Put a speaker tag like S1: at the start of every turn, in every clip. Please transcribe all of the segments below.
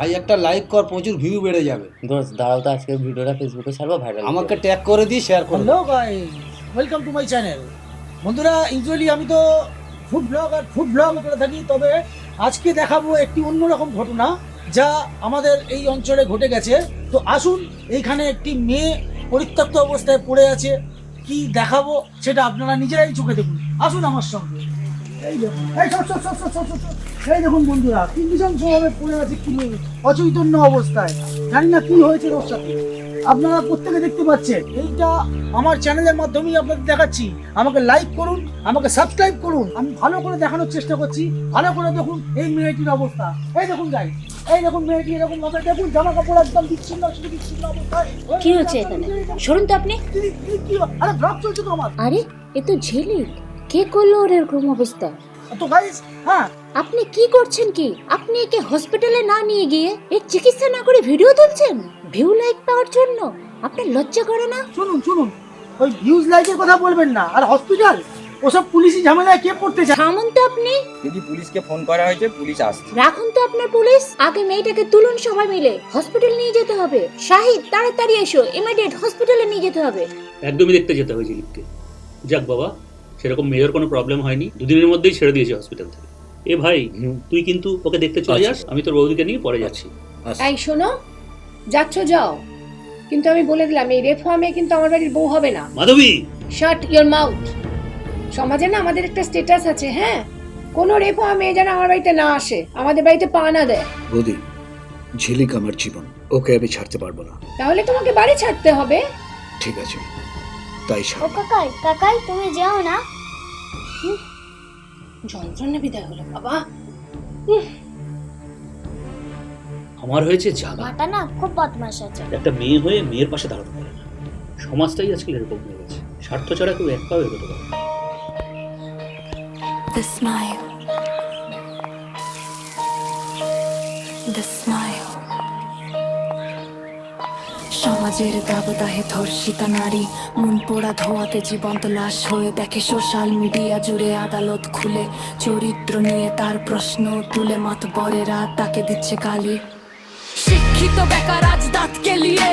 S1: ভাই একটা লাইক কর, প্রচুর ভিউ বেড়ে যাবে।
S2: দোস্ত দাঁড়াও তো, আজকে ভিডিওটা ফেসবুকে ছাড়বো, ভাইরাল
S1: আমাকে ট্যাগ করে দিই, শেয়ার করো।
S3: Hello guys, welcome to my channel. বন্ধুরা, ইউজুয়ালি আমি তো ফুড ব্লগ করে থাকি, তবে আজকে দেখাবো একটি অন্যরকম ঘটনা যা আমাদের এই অঞ্চলে ঘটে গেছে। তো আসুন, এইখানে একটি মেয়ে পরিত্যক্ত অবস্থায় পড়ে আছে, কি দেখাবো সেটা আপনারা নিজেরাই চোখে দেখুন। আসুন আমার সঙ্গে। এই দেখুন, এই দেখুন বন্ধুরা, কি নৃশংসভাবে পড়ে আছে, কি অচৈতন্য অবস্থায়, জানি না কি হয়েছে ওর সাথে। আপনারা প্রত্যেকে দেখতে পাচ্ছেন, এইটা আমার চ্যানেলের মাধ্যমেই আপনাদের দেখাচ্ছি। আমাকে লাইক করুন, আমাকে সাবস্ক্রাইব করুন। আমি ভালো করে দেখানোর চেষ্টা করছি। ভালো করে দেখুন এই মেয়েটির অবস্থা। এই দেখুন গাইস, এই দেখুন মেয়েটি এরকম ভাবে, দেখুন জামা কাপড় একদম বিচ্ছিন্ন অবস্থায়।
S4: কি হচ্ছে এখানে? সরুন তো আপনি।
S3: আরে ব্লগ চলছে তো আমার।
S4: আরে এ তো ঝিলিক। কে করলো ওর এরকম অবস্থা?
S3: তো গাইস, হ্যাঁ,
S4: আপনি কি করছেন? কি আপনি একে হসপিটালে না নিয়ে গিয়ে এর চিকিৎসা না করে ভিডিও তুলছেন ভিউ লাইক পাওয়ার জন্য? আপনার লজ্জা করে না?
S3: শুনুন, ওই ভিউজ লাইকের কথা বলবেন না। আর হসপিটাল, ওসব পুলিশি ঝামেলায় কে পড়তে চায়?
S4: থামুন তো আপনি।
S5: যদি পুলিশকে ফোন করা হয়েছে, পুলিশ আসছে।
S4: রাখুন তো আপনার পুলিশ। আগে মেয়েটাকে তুলুন, সবাই মিলে হসপিটাল নিয়ে যেতে হবে। শাহিদ, তাড়াতাড়ি এসো, ইমিডিয়েট হসপিটালে নিয়ে যেতে হবে।
S6: একদমই দেখতে যেতে হবে ঝিলিককে। যাক বাবা, সেরকম মেয়ের কোনো প্রবলেম হয়নি, দুদিনের মধ্যেই ছেড়ে দিয়েছে হসপিটাল থেকে। এ ভাই, তুই কিন্তু ওকে দেখতে চলে যাস, আমি তোর বৌদিকে নিয়ে পরে যাচ্ছি।
S7: এই শোনো, যাচ্ছ যাও, কিন্তু আমি বলে দিলাম এই রেপ হওয়া মেয়ে কিন্তু আমার বাড়ির বউ হবে না।
S6: মাধবী,
S7: শাট ইওর মাউথ। সমাজে না আমাদের একটা স্ট্যাটাস আছে, হ্যাঁ? কোনো রেপ হওয়া মেয়ে যেন আমার বাড়িতে না আসে, আমাদের বাড়িতে পা না দেয়।
S8: বৌদি, ঝিলিক আমার জীবন, ওকে আমি ছাড়তে পারবো না।
S7: তাহলে তোমাকে বাড়ি ছাড়তে হবে।
S8: ঠিক আছে, তাই
S9: ও
S8: ছাড়।
S9: কাকাই তুমি যাও না।
S7: যন্ত্রণা বিদায় হলো বাবা।
S6: আমার হয়েছে জ্বালা।
S9: মাটা না খুব বদমাশ আছে।
S6: একটা মেয়ে হয়ে মেয়ের পাশে দাঁড়াতে পারে না। সমাজটাই আজকাল এরকম হয়ে গেছে, স্বার্থ ছাড়া কেউ এক পাও এগোতে পারে না।
S10: The smile. The smile. সমাজের দাবদাহে ধর্ষিতা নারী, মন পোড়া ধোয়াতে জীবন্ত লাশ হয়ে দেখে সোশ্যাল মিডিয়া জুড়ে আদালত খুলে, চরিত্র নিয়ে তার প্রশ্ন তুলে মাতবরেরা তাকে দিচ্ছে গালি। শিক্ষিত বেকার আজ দাঁত কেলিয়ে,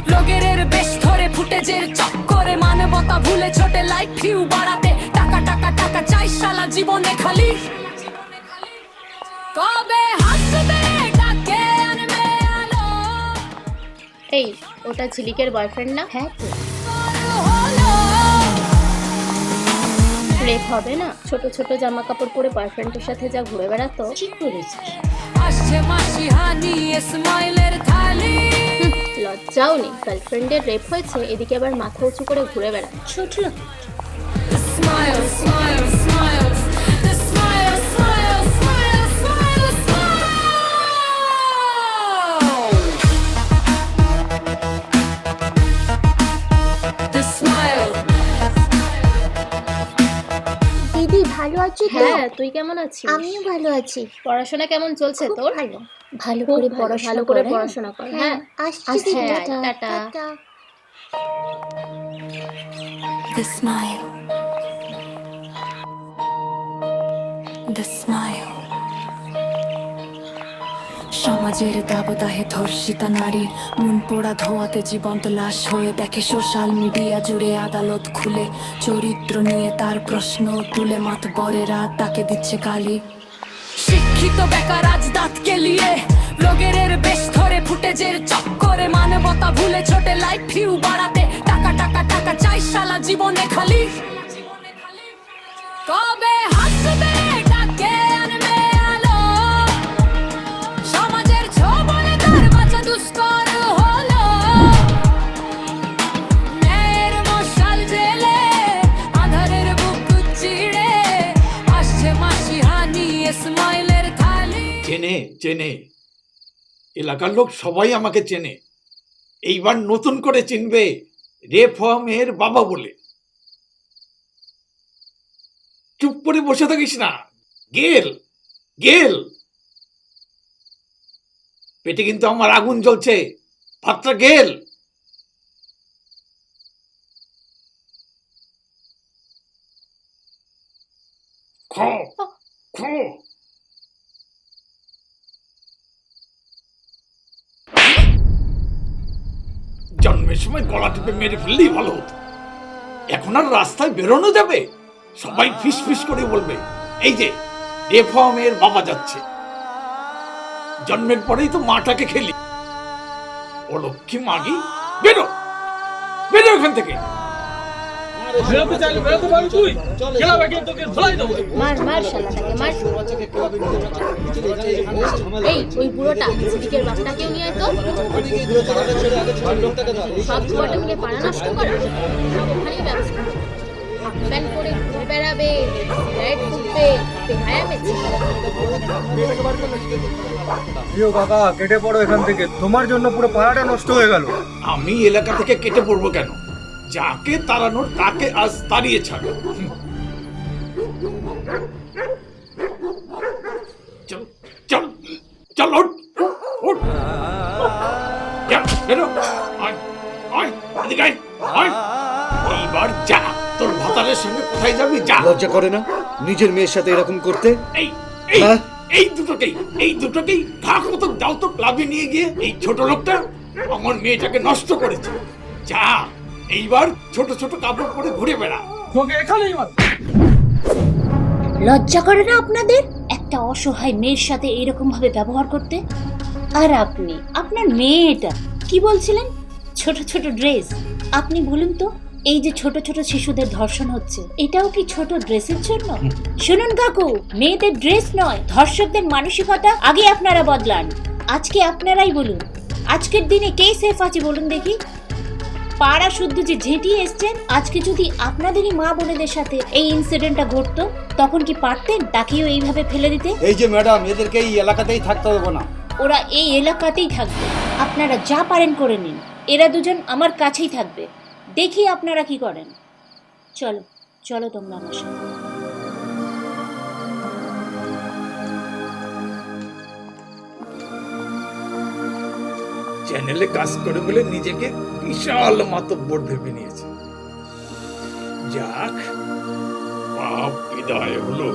S10: ব্লগের বেশ ধরে ফুটেজের চক্করে মানবতা ভুলে ছোটে লাইক ভিউ বাড়াতে, টাকা টাকা টাকা চাই শালা জীবনে খালি। কবে হাসবে কাকে আনবে আলো?
S4: এই, ওটা ঝিলিকের বয়ফ্রেন্ড না? হ্যাঁ তো। রেপ হবে না? ছোট ছোট জামা কাপড় পরে বয়ফ্রেন্ডের সাথে যা ঘুরে বেড়াতো। ঠিক করেছিস।
S10: আসছে মাসি হানি স্মাইলের থালি।
S4: লজ্জাও নেই, গার্লফ্রেন্ডের রেপ হয়েছে, এদিকে আবার মাথা উঁচু করে ঘুরে বেড়ায়। ছোট লোক।
S10: Smile, smile, smile. The smile, smile, smile, smile, smile. The smile.
S9: দিদি ভালো আছো তো?
S4: হ্যাঁ, তুই কেমন আছিস?
S9: আমিও ভালো আছি।
S4: পড়াশোনা কেমন চলছে তোর?
S9: ভালো। ভালো
S4: খুব
S9: করে
S4: ভালো করে পড়াশোনা কর। হ্যাঁ,
S9: আসছি দিদি,
S4: হ্যাঁ,
S9: tata.
S4: Tata.
S10: The smile. The smile. সমাজের দাবদাহে ধর্ষিতা নারী, মন পোড়া ধোয়াতে জীবন্ত লাশ হয়ে দেখে সোশ্যাল মিডিয়া জুড়ে আদালত খুলে, চরিত্র নিয়ে তার প্রশ্ন তুলে মাতবরেরা তাকে দিচ্ছে গালি। শিক্ষিত বেকার আজ দাঁত কেলিয়ে, ব্লগের বেশ ধরে ফুটেজের চক্করে মানবতা ভুলে ছোটে লাইক ভিউ বাড়াতে, টাকা টাকা টাকা চাই শালা জীবনে খালি। কবে হাসবে কাকে আনবে আলো? সমাজের ছোবলে তার বাঁচা দুষ্কর হলো। ন্যায়ের মশাল জেলে আধারের বুক চিড়ে, আসছে মাসি হানি স্মাইলের থালি।
S1: চেনে এলাকার লোক সবাই আমাকে চেনে। এইবার নতুন করে চিনবে রেপ হওয়া মেয়ের বাবা বলে। চুপ করে বসে থাকিস না, গেল গেল। পেটে কিন্তু আমার আগুন জ্বলছে, ভাতটা গেল। খো খো। প্রবলেমের সময় গলা টিপে মেরে ফেললেই ভালো হতো। এখন আর রাস্তায় বেরোনো যাবে? সবাই ফিস ফিস করে বলবে এই যে রেপ হওয়া মেয়ের বাবা যাচ্ছে। জন্মের পরেই তো মাটাকে খেলি। ও লক্ষ্মী মাগি, বেরো বেরো এখান থেকে।
S9: মার মার শালাটাকে মার। এই ওই বুড়োটা সিদ্দিকের বাপটাকেও নিয়ে আয় তো। সব বুড়োটা মিলে পাড়া নষ্ট করে সব ওখানেই ব্যবস্থা। প্যান করে ঘুরে বেড়াবে, সিগারেট ফুটবে, বেহায়া মেছে।
S5: প্রিয় কাকা, কেটে পড়ো এখান থেকে, তোমার জন্য পুরো পাড়াটা নষ্ট হয়ে গেল।
S1: আমি এলাকা থেকে কেটে পড়বো কেন? যাকে তাড়ানোর তাকে আজ তাড়িয়ে ছাড়ো। চল চল চল, ওঠ ওঠ, চল বেরো, আয় আয় এদিকে আয়, আয়। এইবার যা, তোর ভাতারের সঙ্গে কোথায় যাবি যা।
S8: লজ্জা করে না নিজের মেয়ের সাথে এরকম করতে?
S1: এই এই
S8: হ্যাঁ?
S1: এই দুটোকেই ঢাক মতো যাও তো ক্লাবে নিয়ে গিয়ে। এই ছোট লোকটা আমার মেয়েটাকে নষ্ট করেছে। যা, এইবার ছোট ছোট কাপড় পরে ঘুরে বেড়া।
S4: লজ্জা করে না আপনাদের একটা অসহায় মেয়ের সাথে এরকম ভাবে ব্যবহার করতে? আর আপনি, আপনার মেয়েটা কি বলছিলেন? ছোট ছোট ড্রেস। আপনি বলুন তো, এই যে ছোট ছোট শিশুদের ধর্ষণ হচ্ছে, এটাও কি ছোট ড্রেসের জন্য? শুনুন কাকু, মেয়েদের ড্রেস নয়, ধর্ষকদের মানসিকতা আগে আপনারা বদলান। আজকে আপনারাই বলুন, আজকের দিনে কে সেফ আছে বলুন দেখি? পাড়া শুদ্ধ যে ঝেঁটিয়ে এসছেন, আজকে যদি আপনাদেরই মা বোনেদের সাথে এই ইনসিডেন্টটা ঘটতো, তখন কি পারতেন তাকেও এইভাবে ফেলে দিতে?
S5: এই যে ম্যাডাম, এদেরকে এই এলাকাতেই থাকতে হবে না।
S4: ওরা এই এলাকাতেই থাকবে, আপনারা যা পারেন করে নিন। এরা দুজন আমার কাছেই থাকবে, দেখি আপনারা কি করেন। চলো চলো তোমরা আমার সাথে।
S1: চ্যানেলে কাজ করে বলে নিজেকে বিশাল মাতব্বর ভেবে নিয়েছে। যাক, পাপ বিদায় হলো।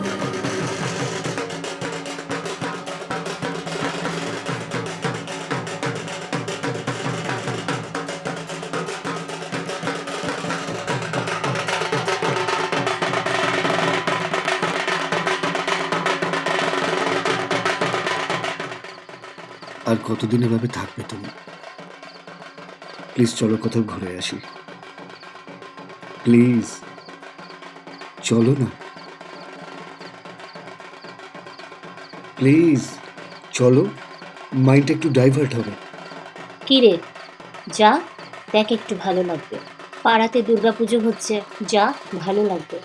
S8: আর কতদিন এভাবে থাকবে তুমি? প্লিজ চলো কোথাও ঘুরে আসি, প্লিজ চলো না, প্লিজ চলো, মাইন্ডটা একটু ডাইভার্ট হবে।
S4: কি রে, যা, দেখ একটু ভালো লাগবে। পাড়াতে দুর্গাপুজো হচ্ছে, যা, ভালো লাগবে।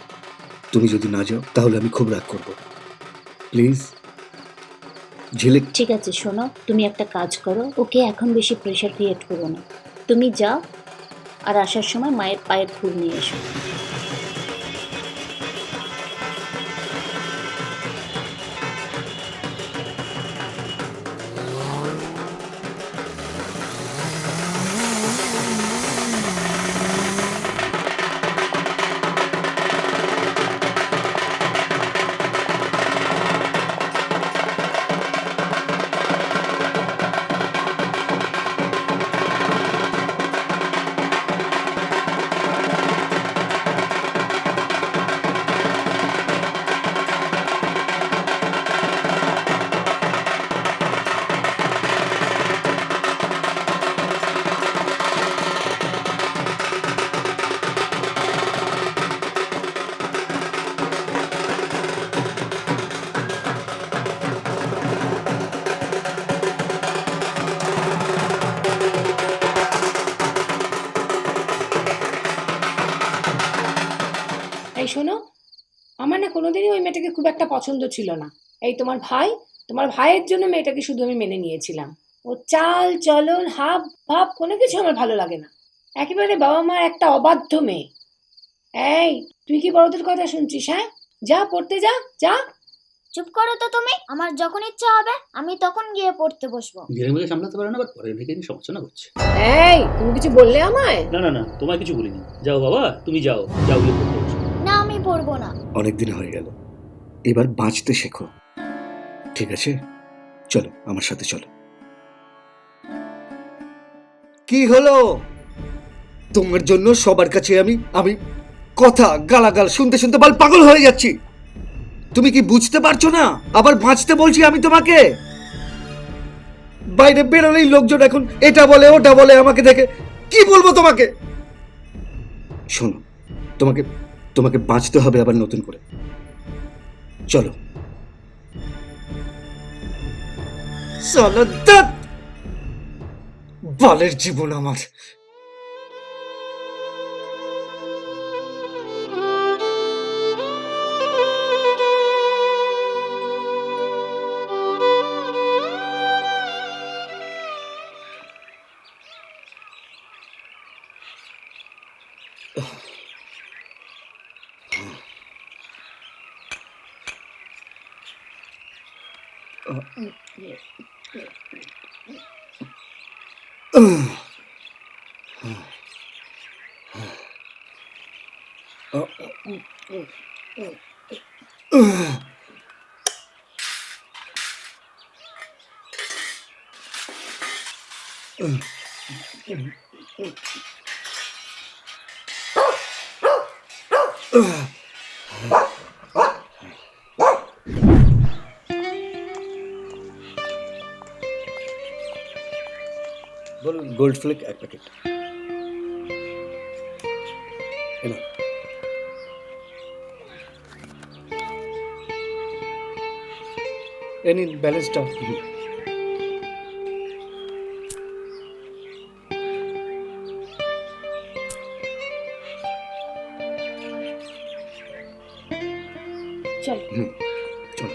S8: তুমি যদি না যাও তাহলে আমি খুব রাগ করব, প্লিজ। ঝিলিক,
S4: ঠিক আছে শোনো, তুমি একটা কাজ করো, ওকে এখন বেশি প্রেশার ক্রিয়েট করো না। তুমি যাও, আর আসার সময় মায়ের পায়ের ফুল নিয়ে এসো।
S7: এই শোনো, আমার না কোনোদিনই ওই মেয়েটাকে খুব একটা পছন্দ ছিল না। এই তোমার ভাইয়ের জন্য মেয়েটাকে শুধু আমি মেনে নিয়েছিলাম। ও চাল চলন হাব ভাব কোনো কিছু আমার ভালো লাগে না। একেবারে বাবা মার একটা অবাধ্য মেয়ে। এই তুই কি বড়দের কথা শুনছিস? হ্যাঁ, যা পড়তে যা, যা।
S9: চুপ করো তো তুমি। আমার যখন ইচ্ছা হবে আমি তখন গিয়ে পড়তে বসবো।
S6: নিজের মেয়েকে সামলাতে পারে না, আবার পরের মেয়েকে নিয়ে সমালোচনা করছে।
S7: এই তুমি কিছু বললে আমায়?
S6: না না না, তোমায় কিছু বলিনি। যাও বাবা, তুমি যাও, যাও গিয়ে পড়তে বসো।
S9: না, আমি পড়বো না।
S8: অনেকদিন হয়ে গেল, এবার বাঁচতে শেখো, ঠিক আছে? চলো আমার সাথে চলো। কি হলো? তোমার জন্য সবার কাছে আমি আমি কথা গালাগাল শুনতে শুনতে বাল পাগল হয়ে যাচ্ছি। তুমি কি বুঝতে পারছো না? আবার বাঁচতে বলছি আমি তোমাকে। বাইরে বেরোলেই লোকজন এখন এটা বলে ওটা বলে আমাকে দেখে। কি বলবো তোমাকে? শোনো, তোমাকে তোমাকে বাঁচতে হবে আবার নতুন করে। চলো চলো। বালের জীবন আমার। বলুন, গোল্ড ফ্লেক এক প্যাকেট। এলো। এ নিন ব্যালেন্সটা।
S4: চল।
S8: চলো।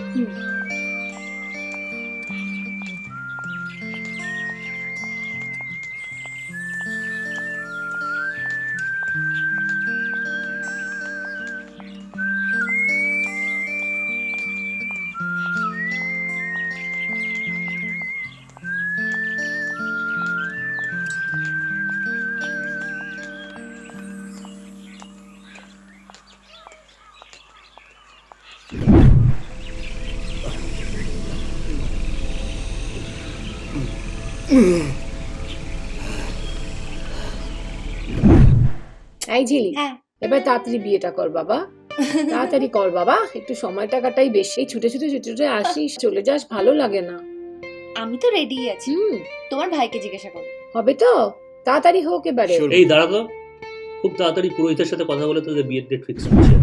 S7: এই ঝিলি,
S4: হ্যাঁ।
S7: এবার তাড়াতাড়ি বিয়েটা কর বাবা, তাড়াতাড়ি কর বাবা। একটু সময় টাকাটাই বেশি, ছুটে ছুটে ছুটে ছুটে আসিস, চলে যাস, ভালো লাগে না।
S4: আমি তো রেডি আছি, তোমার ভাইকে জিজ্ঞাসা করো।
S7: হবে তো? তাড়াতাড়ি হোক এবারে।
S6: এই দাঁড়া তো, খুব তাড়াতাড়ি পুরোহিতের সাথে কথা বলে তোদের বিয়ের ডেট ফিক্স করছে।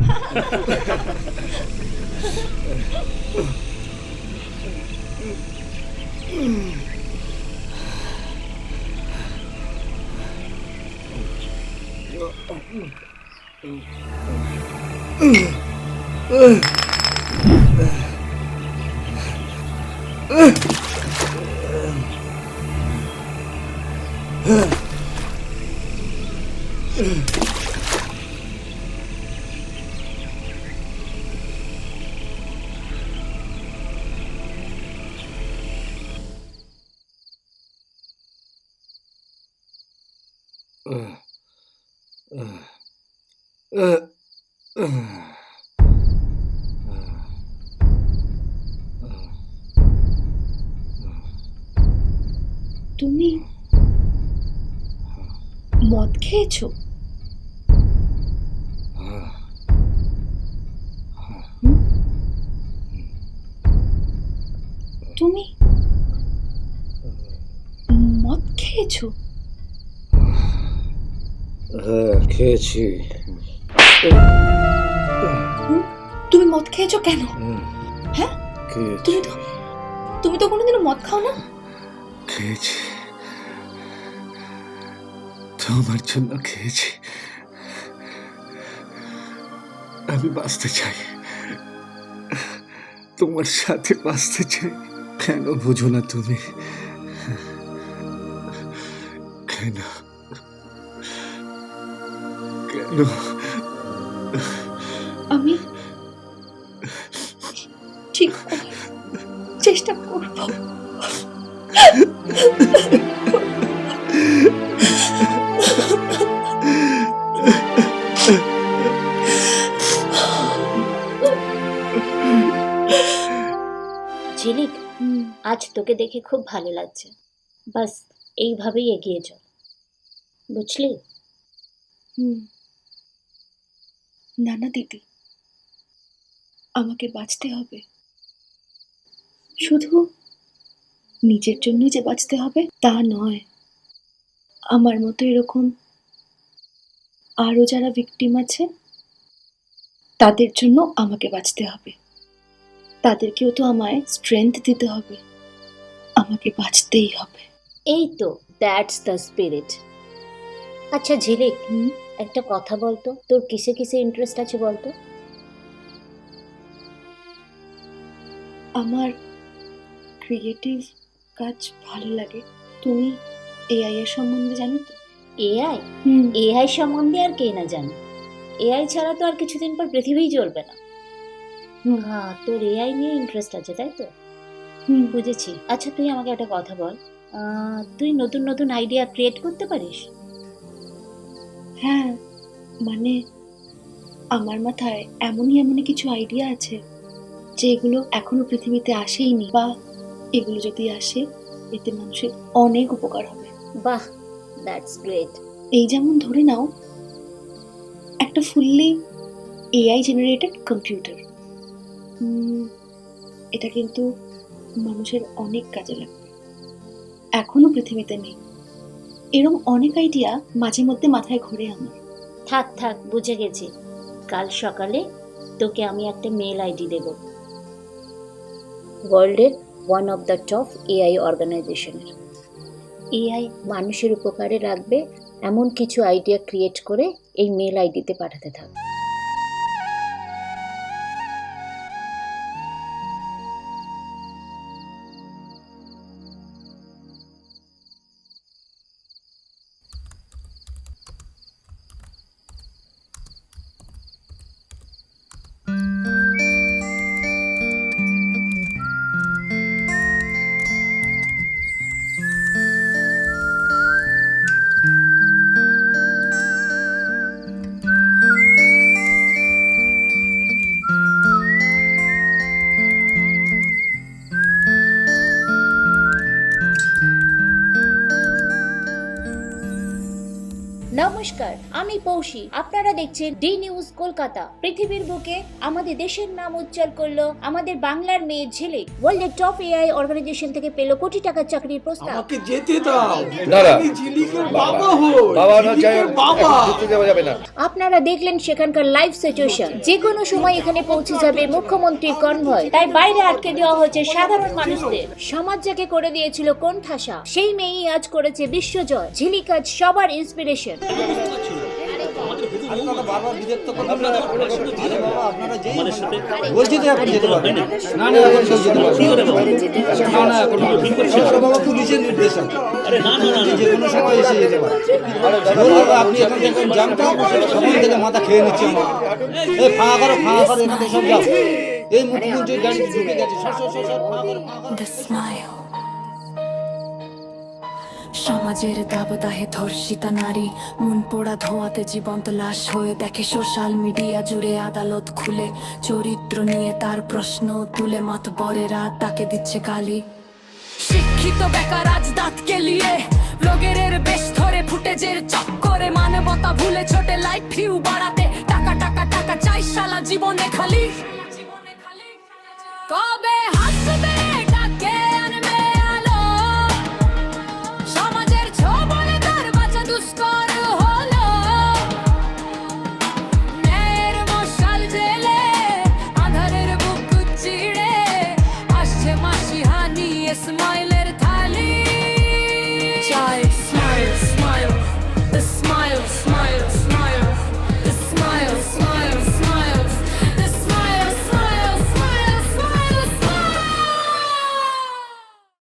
S4: তুমি মদ খেয়েছো? তুমি মদ খেয়েছো?
S8: হ্যাঁ, খেয়েছি।
S4: তুমি মদ খেয়েছো কেন? হ্যাঁ,
S8: খেয়েছি।
S4: তুমি তো কোনোদিনও মদ খাও না।
S8: খেয়েছি, তোমার জন্য খেয়েছি। আমি বাঁচতে চাই, তোমার সাথে বাঁচতে চাই। কেন বুঝো না তুমি? কেন কেন?
S4: আমি ঠিক চেষ্টা করব। ঝিলিক, আজ তোকে দেখে খুব ভালো লাগছে। বাস এইভাবেই এগিয়ে চল, বুঝলি?
S10: না না দিদি, আমাকে বাঁচতে হবে। শুধু নিজের জন্য যে বাঁচতে হবে তা নয়, আমার মতো এরকম আরো যারা ভিকটিম আছে তাদের জন্য আমাকে বাঁচতে হবে। তাদেরকেও তো আমায় স্ট্রেংথ দিতে হবে, আমাকে বাঁচতেই হবে।
S4: এই তো, দ্যাটস দ্য স্পিরিট। আচ্ছা ঝিলিক, একটা কথা বলতো, তোর কিসে কিসে ইন্টারেস্ট আছে বলতো?
S10: আমার ক্রিয়েটিভ কাজ ভালো লাগে। তুমি এআই এর সম্বন্ধে জানো তো?
S4: এআই? এআই সম্বন্ধে আর কে না জানে? এআই ছাড়া তো আর কিছুদিন পর পৃথিবীই চলবে না। হ্যাঁ, তোর এআই নিয়ে ইন্টারেস্ট আছে তাই তো? বুঝেছি। আচ্ছা তুই আমাকে একটা কথা বল, তুই নতুন নতুন আইডিয়া ক্রিয়েট করতে পারিস?
S10: হ্যাঁ, মানে আমার মাথায় এমনই কিছু আইডিয়া আছে যেগুলো এখনো পৃথিবীতে আসেইনি, বা এগুলো যদি আসে এতে মানুষের অনেক উপকার হবে।
S4: বাহ, দ্যাটস গ্রেট।
S10: এই যেমন ধরে নাও একটা ফুললি এআই জেনারেটেড কম্পিউটার, এটা কিন্তু মানুষের অনেক কাজে লাগবে, এখনো পৃথিবীতে নেই। এরকম অনেক আইডিয়া মাঝে মধ্যে মাথায় ঘোরে আমার।
S4: থাক থাক, বুঝে গেছি। কাল সকালে তোকে আমি একটা মেল আইডি দেব, ওয়ার্ল্ডের one of the top AI অর্গানাইজেশনের। এআই মানুষের উপকারে রাখবে এমন কিছু আইডিয়া ক্রিয়েট করে এই মেল আইডিতে পাঠাতে থাক। নমস্কার, আমি পৌশী। আপনারা দেখছেন ডি নিউজ কলকাতা। পৃথিবীর বুকে আমাদের দেশের নাম উজ্জ্বল করলো আমাদের বাংলার মেয়ে ঝিলিক। ওয়ার্ল্ডের টপ এআই অর্গানাইজেশন থেকে পেল কোটি টাকার চাকরির প্রস্তাব।
S1: আমাকে যেতে দাও,
S8: দাঁড়া।
S1: আমি ঝিলিকের বাবা হই।
S8: বাবা না, যাই হোক,
S1: ঝিলিকের বাবা।
S8: ঢুকতে দেওয়া যাবে না।
S4: আপনারা দেখলেন সেখানকার লাইভ সিচুয়েশন। যে কোনো সময় এখানে পৌঁছে যাবে মুখ্যমন্ত্রীর কনভয়, তাই বাইরে আটকে দেওয়া হয়েছে সাধারণ মানুষদের। সমাজ যাকে করে দিয়েছিল কোণঠাসা, সেই মেয়েই আজ করেছে বিশ্বজয়। ঝিলিক আজ সবার ইন্সপিরেশন।
S5: বলছি তো এখন যেতে পারবে না। না না, এখন সব যেতে পারবে না। না এখন বাবা পুলিশের নির্দেশ আছে, যে কোনো সময় এসে যেতে পারে। আপনি এখন দেখুন জামটা সকাল থেকে মাথা খেয়ে নিচ্ছে আমার। এই ফাঁকা করো, ফাঁকা করো, এখান থেকে সব যাও। এই মুখ্যমন্ত্রীর গাড়ি ঢুকে গেছে, সব সব সব ফাঁকা করো, ফাঁকা করো।
S10: The smile. সমাজের দাবদাহে ধর্ষিতা নারী, মন পোড়া ধোঁয়াতে জীবন্ত লাশ হয়ে দেখে সোশ্যাল মিডিয়া জুড়ে আদালত খুলে, চরিত্র নিয়ে তার প্রশ্ন তুলে মাতবরেরা তাকে দিচ্ছে গালি। শিক্ষিত বেকার আজ দাঁত কেলিয়ে ব্লগের বেশ ধরে ফুটেজের চক্করে মানবতা ভুলে ছোটে লাইফ ভিউ বাড়াতে টাকা টাকা টাকা চাই শালা জীবনে খালি। কবে হাসবে